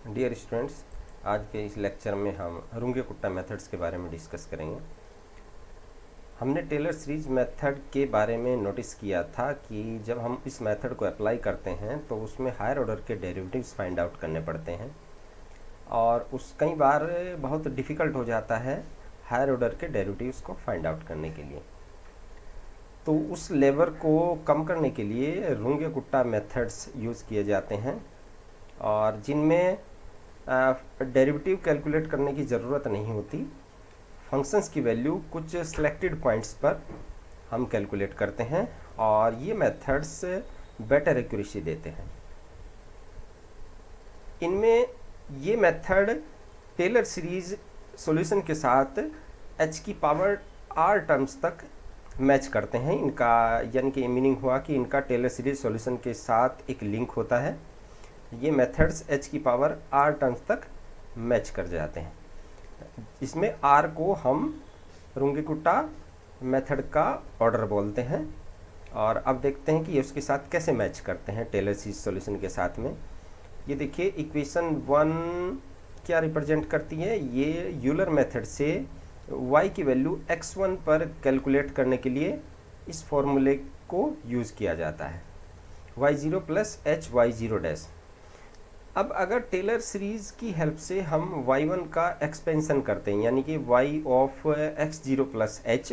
Dear students, आज के इस लेक्चर में हम रुंगे-कुट्टा मेथड्स के बारे में डिस्कस करेंगे। हमने टेलर सीरीज मेथड के बारे में नोटिस किया था कि जब हम इस मेथड को अप्लाई करते हैं तो उसमें हायर ऑर्डर के डेरिवेटिव्स फाइंड आउट करने पड़ते हैं और उस कई बार बहुत डिफ़िकल्ट हो जाता है हायर ऑर्डर के डेरिवेटिव्स को फाइंड आउट करने के लिए। तो उस लेबर को कम करने के लिए रुंगे-कुट्टा मेथड्स यूज़ किए जाते हैं और जिनमें डेरिवेटिव कैलकुलेट करने की ज़रूरत नहीं होती। फंक्शंस की वैल्यू कुछ सिलेक्टेड पॉइंट्स पर हम कैलकुलेट करते हैं और ये मेथड्स बेटर एक्यूरेसी देते हैं। इनमें ये मेथड टेलर सीरीज सॉल्यूशन के साथ h की पावर r टर्म्स तक मैच करते हैं। इनका यानी कि मीनिंग हुआ कि इनका टेलर सीरीज सॉल्यूशन के साथ एक लिंक होता है। ये मेथड्स h की पावर r टर्म्स तक मैच कर जाते हैं। इसमें r को हम रुंगे-कुट्टा मेथड का ऑर्डर बोलते हैं और अब देखते हैं कि ये उसके साथ कैसे मैच करते हैं टेलर सीरीज सॉल्यूशन के साथ में। ये देखिए इक्वेशन 1 क्या रिप्रेजेंट करती है। ये यूलर मेथड से y की वैल्यू x1 पर कैलकुलेट करने के लिए इस फॉर्मूले को यूज़ किया जाता है, y0 plus h y0 dash. अब अगर टेलर सीरीज़ की हेल्प से हम y1 का एक्सपेंशन करते हैं यानी कि y of x0 plus h,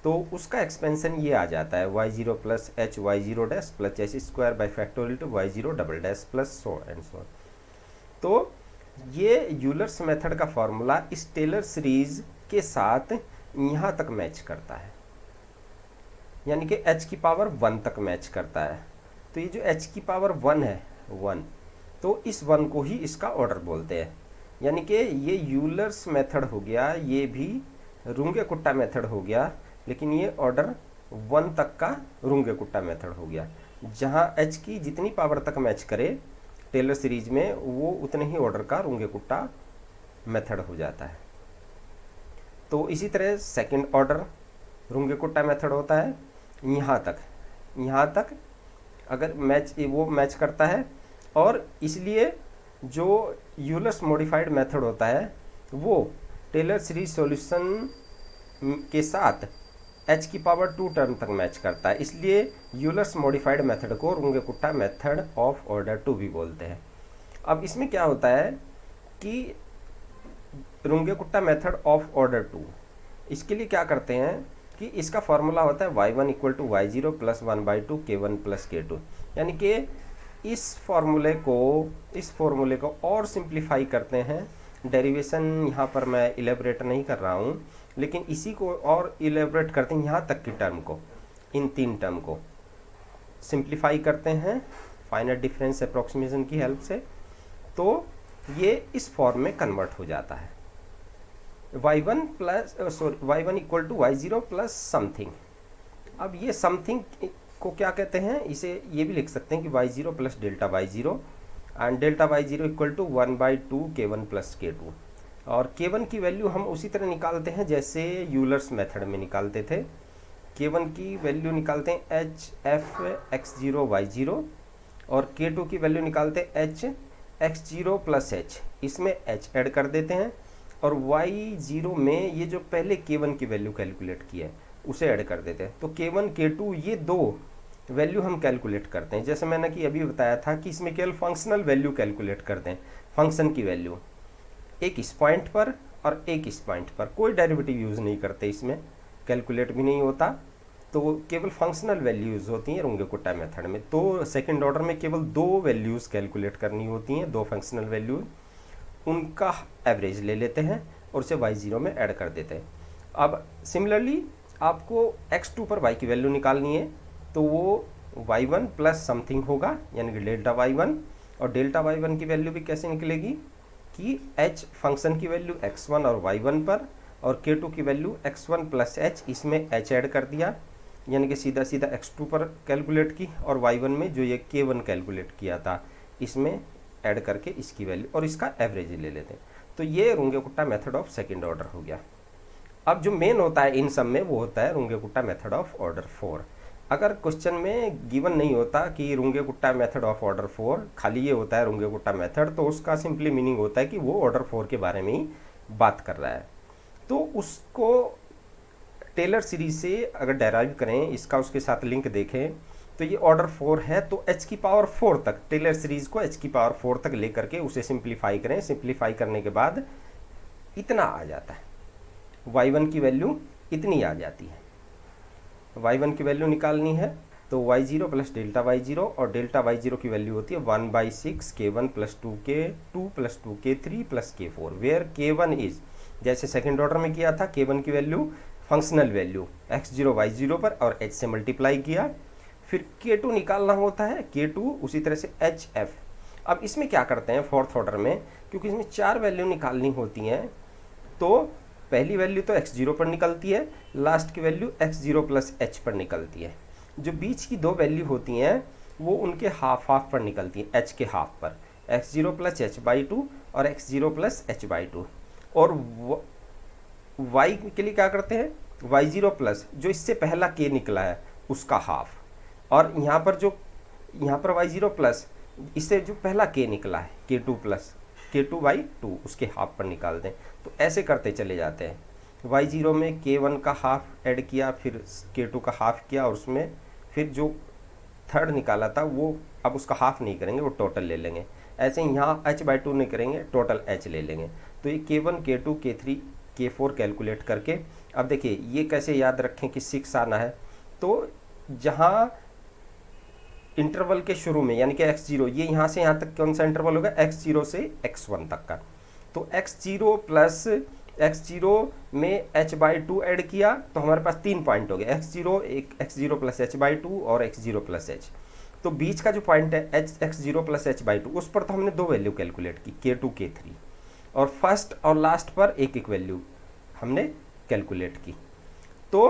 तो उसका एक्सपेंशन ये आ जाता है y0 plus h y0 dash plus h square by factorial two y0 double dash plus so and so. तो ये यूलर्स मेथड का फॉर्मूला इस टेलर सीरीज़ के साथ यहाँ तक मैच करता है, यानी कि h की पावर 1 तक मैच करता है। तो ये जो h की पावर 1 है 1, तो इस 1 को ही इसका ऑर्डर बोलते हैं। यानी कि ये यूलर्स मेथड हो गया, ये भी रुंगे-कुट्टा मेथड हो गया, लेकिन ये ऑर्डर 1 तक का रुंगे-कुट्टा मेथड हो गया। जहाँ h की जितनी पावर तक मैच करे टेलर सीरीज में, वो उतने ही ऑर्डर का रुंगे-कुट्टा मेथड हो जाता है। तो इसी तरह सेकंड ऑर्डर रुंगे-कुट्टा मेथड होता है यहाँ तक अगर वो मैच करता है, और इसलिए जो यूलर्स मॉडिफाइड मेथड होता है वो टेलर सीरीज सॉल्यूशन के साथ h की पावर 2 टर्म तक मैच करता है। इसलिए यूलर्स मॉडिफाइड मेथड को रुंगे-कुट्टा मेथड ऑफ ऑर्डर 2 भी बोलते हैं। अब इसमें क्या होता है कि रुंगे-कुट्टा मेथड ऑफ ऑर्डर 2, इसके लिए क्या करते हैं कि इसका फॉर्मूला होता है y1 equal to y0 plus 1/2 k1 plus k2। यानी कि इस फॉर्मूले को और सिंप्लीफाई करते हैं। डेरिवेशन यहाँ पर मैं इलेबरेट नहीं कर रहा हूँ, लेकिन इसी को और इलेबरेट करते हैं। यहाँ तक की टर्म को, इन 3 टर्म को सिंप्लीफाई करते हैं फाइनाइट डिफरेंस अप्रोक्सीमेशन की हेल्प से, तो ये इस फॉर्म में कन्वर्ट हो जाता है y1 equal to y0 plus something. अब ये समथिंग को क्या कहते हैं, इसे ये भी लिख सकते हैं कि y0 plus delta y0 and delta y0 equal to 1/2 k1 plus k2। और k1 की वैल्यू हम उसी तरह निकालते हैं जैसे यूलर्स मेथड में निकालते थे। k1 की वैल्यू निकालते हैं h f x0 y0 और k2 की वैल्यू निकालते हैं h x0 प्लस h, इसमें h ऐड कर देते हैं और y0 में ये जो पहले k1 की वैल्यू कैलकुलेट की है उसे ऐड कर देते हैं। तो k1 k2 ये 2 वैल्यू हम कैलकुलेट करते हैं। जैसे मैंने कि अभी बताया था कि इसमें केवल फंक्शनल वैल्यू कैलकुलेट करते हैं, फंक्शन की वैल्यू एक इस पॉइंट पर और एक इस पॉइंट पर, कोई डेरिवेटिव यूज़ नहीं करते, इसमें कैलकुलेट भी नहीं होता। तो केवल फंक्शनल वैल्यूज़ होती हैं रुंगे-कुट्टा मेथड में। तो सेकेंड ऑर्डर में केवल 2 वैल्यूज़ कैलकुलेट करनी होती हैं, 2 फंक्शनल वैल्यूज, उनका एवरेज ले लेते हैं और उसे y0 में ऐड कर देते हैं। अब सिमिलरली आपको x2 पर y की वैल्यू निकालनी है, तो वो y1 प्लस समथिंग होगा यानी कि डेल्टा y1, और डेल्टा y1 की वैल्यू भी कैसे निकलेगी कि h फंक्शन की वैल्यू x1 और y1 पर, और k2 की वैल्यू x1 प्लस h, इसमें h ऐड कर दिया यानी कि सीधा सीधा x2 पर कैलकुलेट की, और y1 में जो ये k1 कैलकुलेट किया था इसमें ऐड करके इसकी वैल्यू और इसका एवरेज ले लेते हैं। तो ये रुंगे-कुट्टा मेथड ऑफ सेकंड ऑर्डर हो गया। अब जो मेन होता है इन सब में वो होता है रुंगे-कुट्टा मेथड ऑफ ऑर्डर 4। अगर क्वेश्चन में गिवन नहीं होता कि रुंगे-गुट्टा मेथड ऑफ ऑर्डर 4, खाली ये होता है रुंगे-गुट्टा मेथड, तो उसका सिंपली मीनिंग होता है कि वो ऑर्डर 4 के बारे में ही बात कर रहा है। तो उसको टेलर सीरीज से अगर डेराइव करें, इसका उसके साथ लिंक देखें, तो ये ऑर्डर 4 है, तो h की पावर 4 तक, टेलर सीरीज को h की पावर 4 तक लेकर के उसे सिंप्लीफाई करें। सिंप्लीफाई करने के बाद इतना आ जाता है, y1 की वैल्यू इतनी आ जाती है। y1 की वैल्यू निकालनी है तो y0 प्लस डेल्टा y0, और डेल्टा y0 की वैल्यू होती है 1/6 k1 plus 2k2 plus 2k3 plus k4, where k1 is, जैसे सेकेंड ऑर्डर में किया था, k1 की value functional value x0 y0 पर और h से मल्टीप्लाई किया। फिर k2 निकालना होता है, k2 उसी तरह से hf। अब इसमें क्या करते हैं फोर्थ ऑर्डर में, क्योंकि इसमें 4 वैल्यू निकालनी होती हैं, तो पहली वैल्यू तो x0 पर निकलती है, लास्ट की वैल्यू x0 प्लस h पर निकलती है। जो बीच की 2 वैल्यू होती हैं वो उनके हाफ हाफ पर निकलती हैं, h के हाफ पर, x0 प्लस h/2 और x0 प्लस h/2। और y के लिए क्या करते हैं, y0 प्लस जो इससे पहला k निकला है उसका हाफ, और यहाँ पर y0 प्लस इससे जो पहला k निकला है k2 प्लस k2/2 उसके हाफ पर निकाल दें। तो ऐसे करते चले जाते हैं। y0 में k1 का हाफ ऐड किया, फिर k2 का हाफ किया, और उसमें फिर जो थर्ड निकाला था वो अब उसका हाफ नहीं करेंगे, वो टोटल ले लेंगे। ऐसे ही यहाँ h/2 नहीं करेंगे, टोटल h ले लेंगे। तो ये k1 k2 k3 k4 calculate करके, अब देखिए ये कैसे याद रखें कि 6 आना है, तो जहाँ इंटरवल के शुरू में यानी कि x0, ये यहाँ से यहाँ तक कौन सा इंटरवल होगा, x0 से x1 तक का, तो x0 प्लस x0 में h/2 ऐड किया तो हमारे पास 3 पॉइंट हो गए, x0 प्लस h/2 और x0 प्लस h। तो बीच का जो पॉइंट है x0 प्लस h/2, उस पर तो हमने 2 वैल्यू कैलकुलेट की, k2 k3, और फर्स्ट और लास्ट पर एक एक वैल्यू हमने कैलकुलेट की। तो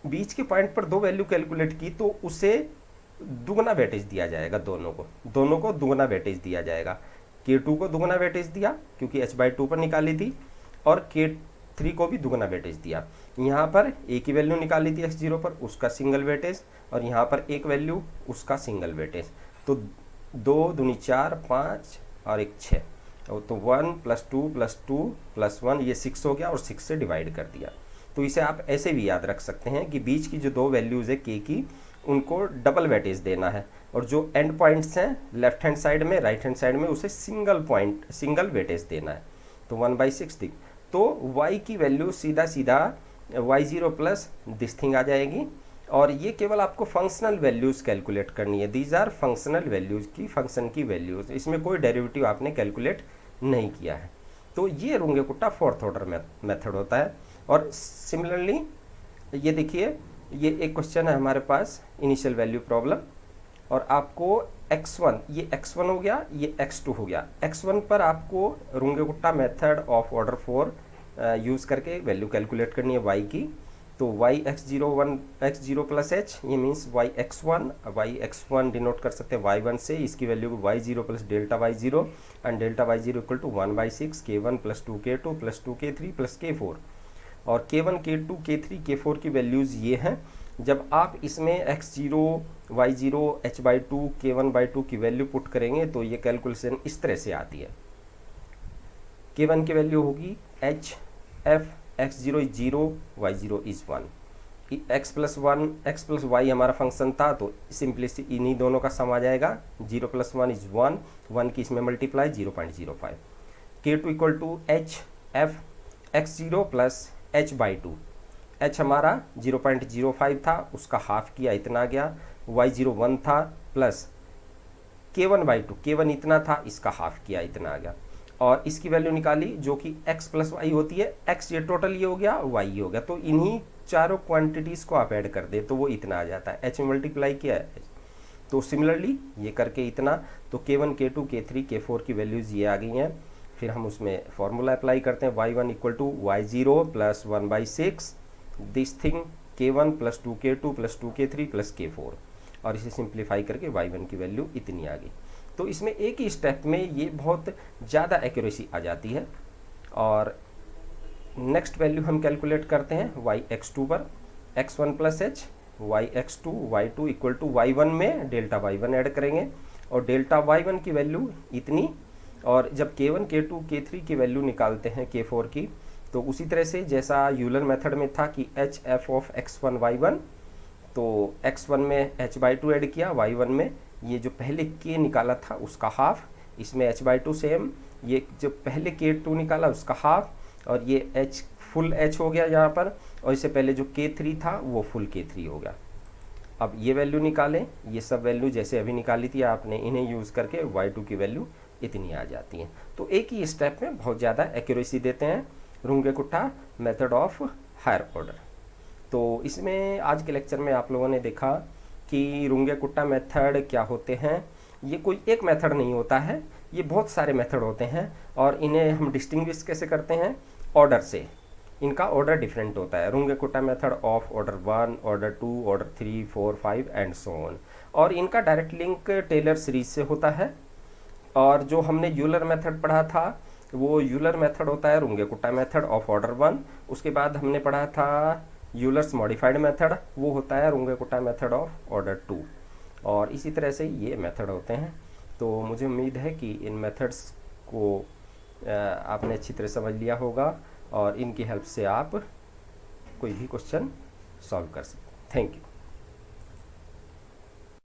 बीच के पॉइंट पर 2 वैल्यू कैलकुलेट की तो उसे दुगना वेटेज दिया जाएगा, दोनों को दुगना वेटेज दिया जाएगा। k2 को दुगना वेटेज दिया क्योंकि h/2 पर निकाली थी, और k3 को भी दुगना वेटेज दिया। यहाँ पर एक ही वैल्यू निकाली थी x0 पर, उसका सिंगल वेटेज, और यहाँ पर एक वैल्यू उसका सिंगल वेटेज। तो 2 दूनी 4, 5 और 1 6, तो 1 प्लस 2 प्लस 2 प्लस 1, ये 6 हो गया, और 6 से डिवाइड कर दिया। तो इसे आप ऐसे भी याद रख सकते हैं कि बीच की जो 2 वैल्यूज़ है k की, उनको डबल वेटेज देना है, और जो एंड पॉइंट्स हैं लेफ्ट हैंड साइड में, राइट हैंड साइड में, उसे सिंगल वेटेज देना है। तो 1/6 दिख, तो y की वैल्यू सीधा y0 प्लस दिस थिंग आ जाएगी। और ये केवल आपको फंक्शनल वैल्यूज़ कैलकुलेट करनी है, दीज आर फंक्शनल वैल्यूज़ की, फंक्शन की वैल्यूज़, इसमें कोई डेरिवेटिव आपने कैलकुलेट नहीं किया है। तो ये रुंगे-कुट्टा फोर्थ ऑर्डर मेथड होता है। और सिमिलरली ये देखिए, ये एक क्वेश्चन है हमारे पास, इनिशियल वैल्यू प्रॉब्लम, और आपको x1, ये x1 हो गया, ये x2 हो गया। x1 पर आपको Runge Kutta method of order 4 use करके वैल्यू कैलकुलेट करनी है y की। तो y x0 प्लस h, ये मीन्स y x1 डिनोट कर सकते हैं y1 से, इसकी value y0 plus delta y0, and delta y0 equal to 1/6 k1 plus 2k2 plus 2k3 plus k4। और k1 k2 k3 k4 की वैल्यूज़ ये हैं। जब आप इसमें x0 y0 h/2 k1/2 की वैल्यू पुट करेंगे तो ये कैलकुलेशन इस तरह से आती है। k1 की वैल्यू होगी h f, x0 is 0, y0 is 1, x plus y हमारा फंक्शन था, तो सिंपली इन्हीं दोनों का सम आ जाएगा, 0 प्लस 1 इज 1, 1 की इसमें multiply 0.05। k2 equal to h f x0 plus h/2, h हमारा 0.05 था, उसका हाफ किया, इतना आ गया, y0 1 था, प्लस k1/2, k1 इतना था, इसका हाफ किया, इतना आ गया, और इसकी वैल्यू निकाली जो कि x प्लस y होती है, x ये टोटल ये हो गया, y ये हो गया, तो इन्हीं चारों क्वांटिटीज़ को आप ऐड कर दे तो वो इतना आ जाता है, h में मल्टीप्लाई किया है। तो सिमिलरली ये करके इतना, तो k1 k2 k3 k4 की वैल्यूज़ ये आ गई हैं। फिर हम उसमें फॉर्मूला अप्लाई करते हैं, y1 equal to y0 plus 1/6 this thing k1 plus 2k2 plus 2k3 plus k4, और इसे सिंप्लीफाई करके y1 की वैल्यू इतनी आ गई। तो इसमें एक ही स्टेप में ये बहुत ज़्यादा एक्यूरेसी आ जाती है। और नेक्स्ट वैल्यू हम कैलकुलेट करते हैं y x2 पर, x1 plus h y(x2) y2 equal to y1 में डेल्टा y1 ऐड करेंगे और डेल्टा y1 की वैल्यू इतनी, और जब k1 k2 k3 की वैल्यू निकालते हैं k4 की, तो उसी तरह से जैसा यूलर मेथड में था कि hf ऑफ x1 y1, तो x1 में h/2 ऐड किया, y1 में ये जो पहले k निकाला था उसका हाफ, इसमें h/2 सेम, ये जो पहले k2 निकाला उसका हाफ, और ये h फुल h हो गया यहाँ पर, और इससे पहले जो k3 था वो फुल k3 हो गया। अब ये वैल्यू निकालें, ये सब वैल्यू जैसे अभी निकाली थी आपने, इन्हें यूज़ करके y2 की वैल्यू इतनी आ जाती है। तो एक ही स्टेप में बहुत ज़्यादा एक्यूरेसी देते हैं रुंगे-कुट्टा मेथड ऑफ हायर ऑर्डर। तो इसमें आज के लेक्चर में आप लोगों ने देखा कि रुंगे-कुट्टा मेथड क्या होते हैं। ये कोई एक मेथड नहीं होता है, ये बहुत सारे मेथड होते हैं, और इन्हें हम डिस्टिंग्विश कैसे करते हैं, ऑर्डर से। इनका ऑर्डर डिफरेंट होता है। Runge Kutta method of order 1, order 2, order 3, 4, 5 and so on. और इनका डायरेक्ट लिंक टेलर सीरीज से होता है। और जो हमने यूलर मेथड पढ़ा था वो यूलर मेथड होता है रुंगे-कुट्टा मेथड ऑफ ऑर्डर 1। उसके बाद हमने पढ़ा था यूलर्स मॉडिफाइड मेथड, वो होता है रुंगे-कुट्टा मेथड ऑफ ऑर्डर 2। और इसी तरह से ये मेथड होते हैं। तो मुझे उम्मीद है कि इन मेथड्स को आपने अच्छी तरह समझ लिया होगा, और इनकी हेल्प से आप कोई भी क्वेश्चन सॉल्व कर सकते हैं। Thank you.